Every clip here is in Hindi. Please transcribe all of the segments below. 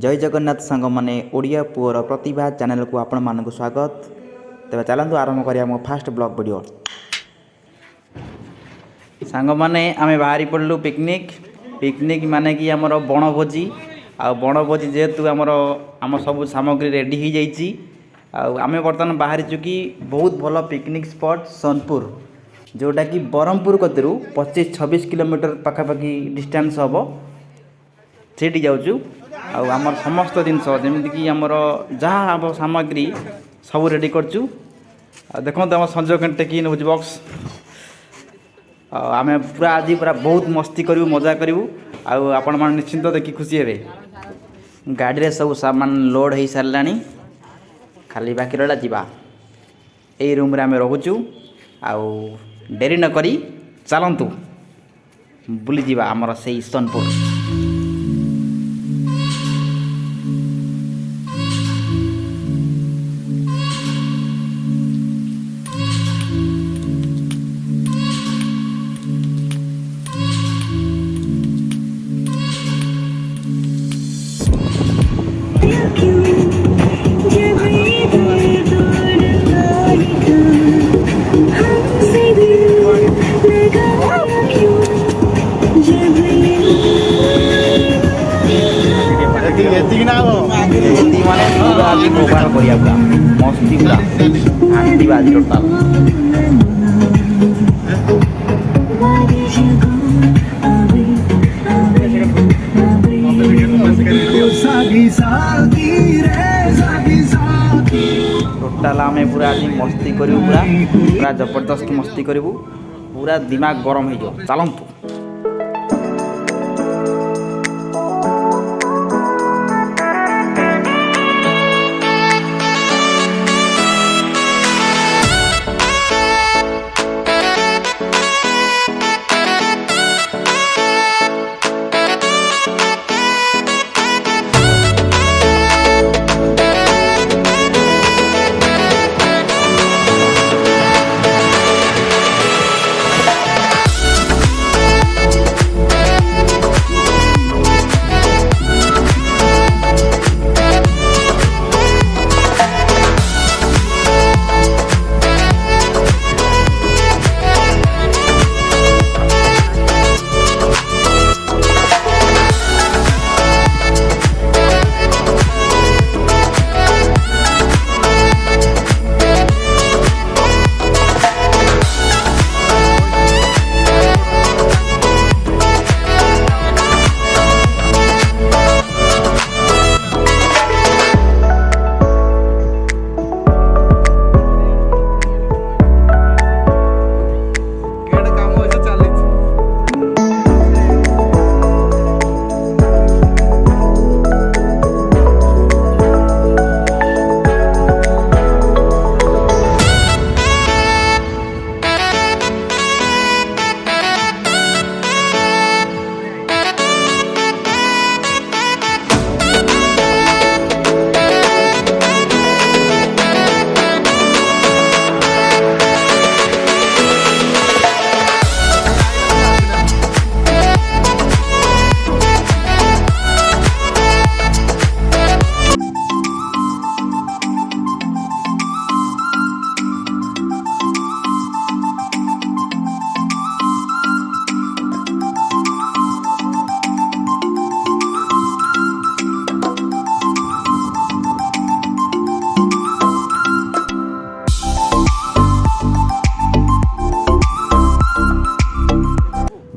जय जगन्नाथ सांग माने ओडिया पुअर प्रतिभा चैनल को आपण मानक स्वागत। तेज चलतु आरंभ करिया मो फास्ट ब्लॉग वीडियो। सांग माने आमे बाहरी पड़लु पिकनिक माने कि आमर बनभोजी आ बनभोजी जेहेतु आम सब सामग्री रेडी हो जाइए। आमे बर्तमान बाहरी चुकी बहुत भल पिकनिक स्पॉट सोनपुर जोटा कि ब्रह्मपुर कतरू 25-26 किलोमीटर पाखापाखि डिस्टेंस हम सेठी जाऊँ। आमर समस्त जिनस जमीक आमर जहाँ हम सामग्री सब रेडी करचु। देखो आम संजय के टेक नौ बॉक्स आम पूरा आज पूरा बहुत मस्ती करूँ मजा करूँ। आपण मैंने निश्चिंत देखी खुशी हे। गाड़ी रे सब सामान लोड हो सारा खाली बाकी रहा जावा यही रूम रे आम रोचु। डेरी न करी चलतु बुली जावा आमर से सोनपुर। मस्ती पूरा आंटी बाजी टोटाल टोटाल आम पूरा आज मस्ती करूँ पूरा जबरदस्त मस्ती करूँ। पूरा दिमाग गरम हो चलतु।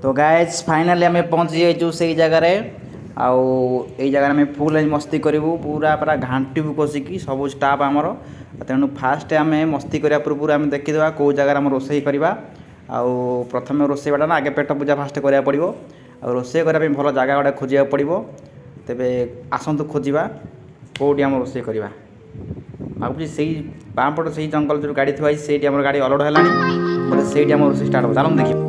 तो गाइज फाइनली आम पहुँची जाइए से जगार जगह में फुल मस्ती करूँ। पूरा घाटू कषिकी सब स्टाफ आमर तेणु फास्ट आम मस्ती करने पूर्व आम देखीदा कौ जगार रोसे करवा। प्रथम रोसेवाटा ना आगे पेट पूजा फास्ट करा पड़ो। रोसे करने भल जगह गोटे खोजा पड़ो। तेरे आसतु खोजा कौटी आम रोसे करवा भावी से बाँपट से जंगल जो गाड़ी थी से गाड़ी अलड है से रोसे स्टार्ट हो चलो देखिए।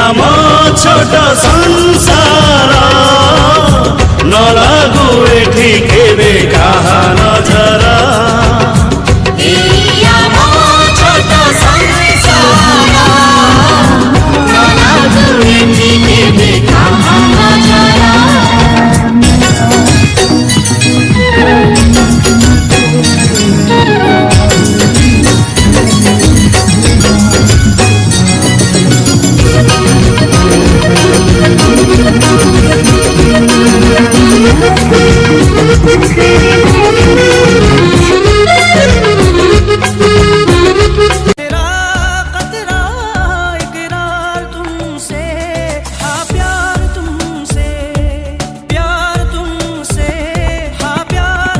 आम छोट संसार न लागू एठी केबे काहा नजर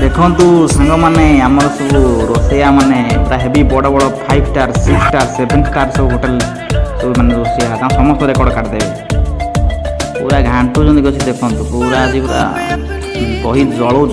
देखु सांग मैंने आमर सब रोसैया मैंने पूरा हेवी बड़ बड़ 5 स्टार 6 स्टार 7 स्टार सब होटेल सब मैंने रोसैया समस्त रेकर्ड काटिदेवे पूरा घाटू देखु पूरा आज पूरा बही जलाऊँ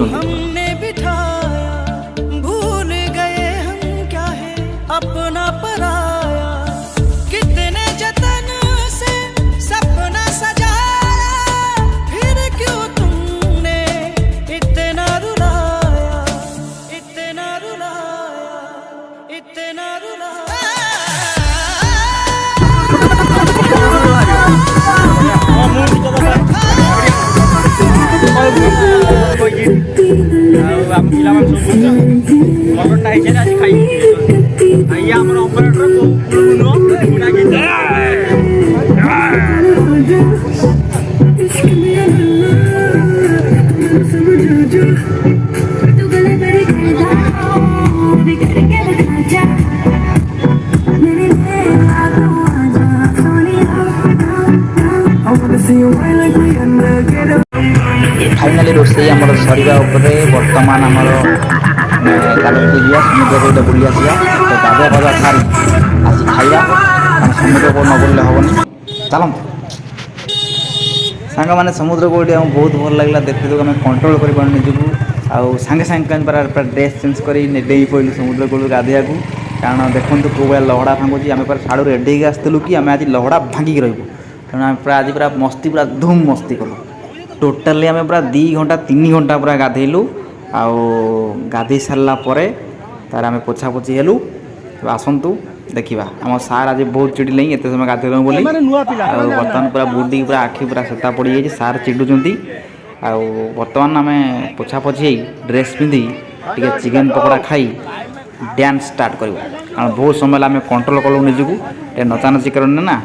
फाइनाली रोसई आमर सरिया उपरे वर्तमान आमर गाधोई जा समुद्र कूल बुली आसा तो गाधुआ पाधुआ सारी आसी खाइबा समुद्र कूल न बुलले हेनी चलत सांग मैंने समुद्र कूल आम बहुत भल लगे देखते आम कंट्रोल कर निजू आउ सांगे सांगे पूरा ड्रेस चेंज कर डेई पड़लु समुद्र कूल गाधोया कारण देखो कौ भाई लहड़ा भांगुची आम पूरा साड़ू रेडी आसलु कि आम आज लहड़ा भांगिक रही तेणु आम पूरा आज पूरा मस्ती पूरा धूम मस्ती कलु टोटाली आम पूरा 2 घंटा 3 घंटा पूरा गाधेलु आउ गाधे सारा तार आम पोछापोछि हेलु आसतु देखा आम सार आज बहुत चिड़िले एत समय गाधेलु बोली बर्तमान पूरा बुड़ी पूरा आखि पूरा सेता पड़ जाए सार चिडुंट बर्तमान आम पोछापोछि ड्रेस पिंधि टे चिकेन पकोड़ा खाई डांस स्टार्ट कर कारण बहुत समय आम कंट्रोल कलु निजक नचानची कर ना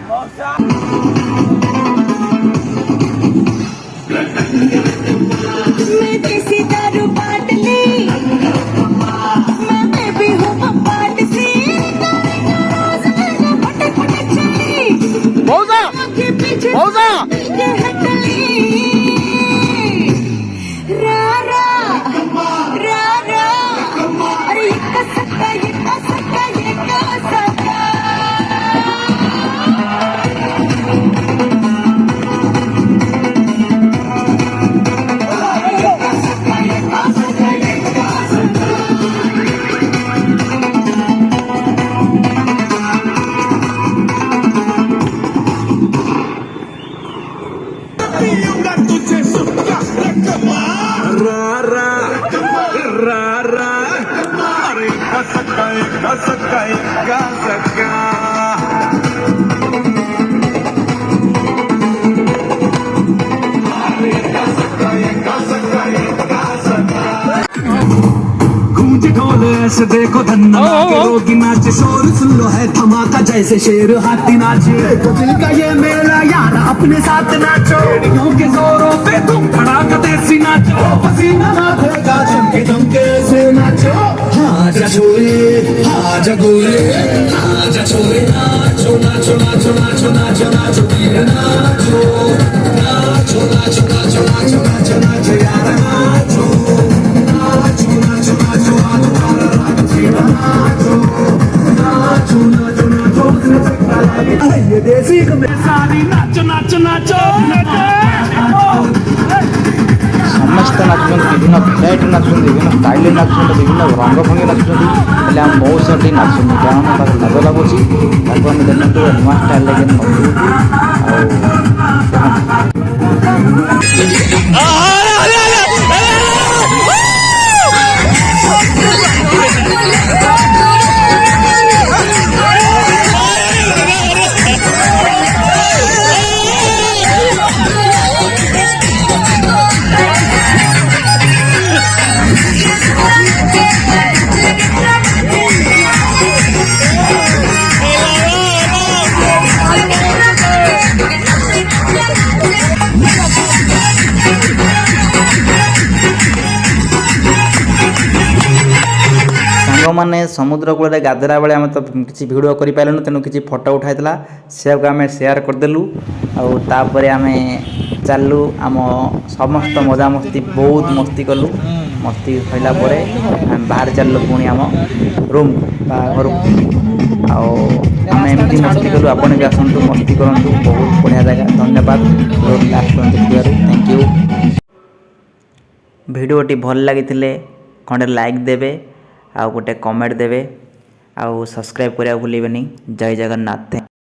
ऐसे देखो धन्ना रोगी नाच शोर सुन लो है धमाका जैसे शेर हाथी नाचे दिल का ये मेला यार अपने साथ नाचो के जोरों पे तुम धड़ाका देसी नाचो पसीना माथेगा चमके चमके ऐसे नाचो हाजा छोरे हाजा गोरे हाजा छोरे नाचो नाचो नाचो नाचो नाचो नाचो तेरे नाचो नाचो नाचो नाचो नाचो नाचो नाचो यार नाचो नाचो नाचो नाचो ସମସ୍ତେ ନାଚୁଛନ୍ତି, ବିଭିନ୍ନ ଭେରାଇଟି ନାଚୁଛନ୍ତି, ବିଭିନ୍ନ ଷ୍ଟାଇଲ୍ରେ ନାଚୁଛନ୍ତି, ବିଭିନ୍ନ ରଙ୍ଗ ଭଙ୍ଗୀ ନାଚୁଛନ୍ତି। ହେଲେ ଆମ ମଉସାଟି ନାଚୁଛନ୍ତି କାରଣ ତାକୁ ଲାଜ ଲାଗୁଛି। ତାକୁ ଆମେ ଦେଖନ୍ତୁ ନୂଆ ଷ୍ଟାଇଲ୍ରେ କେମିତି ନଚୁଛୁ। ସାଙ୍ଗମାନେ ସମୁଦ୍ର କୂଳରେ ଗାଧେଇଲା ବେଳେ ଆମେ ତ କିଛି ଭିଡ଼ିଓ କରିପାରିଲୁନି, ତେଣୁ କିଛି ଫଟୋ ଉଠାଇଥିଲା ସେୟାକୁ ଆମେ ସେୟାର କରିଦେଲୁ। ଆଉ ତାପରେ ଆମେ ଚାଲିଲୁ ଆମ ସମସ୍ତ ମଜାମସ୍ତି ବହୁତ ମସ୍ତି କଲୁ। ମସ୍ତି ସରିଲା ପରେ ଆମେ ବାହାରି ଚାଲିଲୁ ପୁଣି ଆମ ରୁମ୍ ବା ଘରକୁ। ଆଉ ଆମେ ଏମିତି ମସ୍ତି କଲୁ, ଆପଣ ବି ଆସନ୍ତୁ ମସ୍ତି କରନ୍ତୁ, ବହୁତ ବଢ଼ିଆ ଜାଗା। ଧନ୍ୟବାଦ ଲାଷ୍ଟ ପର୍ଯ୍ୟନ୍ତ ଦେଖିବାରୁ, ଥ୍ୟାଙ୍କ ୟୁ। ଭିଡ଼ିଓଟି ଭଲ ଲାଗିଥିଲେ ଖଣ୍ଡେ ଲାଇକ୍ ଦେବେ, ଆଉ ଗୋଟେ କମେଣ୍ଟ ଦେବେ, ଆଉ ସବସ୍କ୍ରାଇବ୍ କରିବାକୁ ଭୁଲିବେନି। ଜୟ ଜଗନ୍ନାଥ।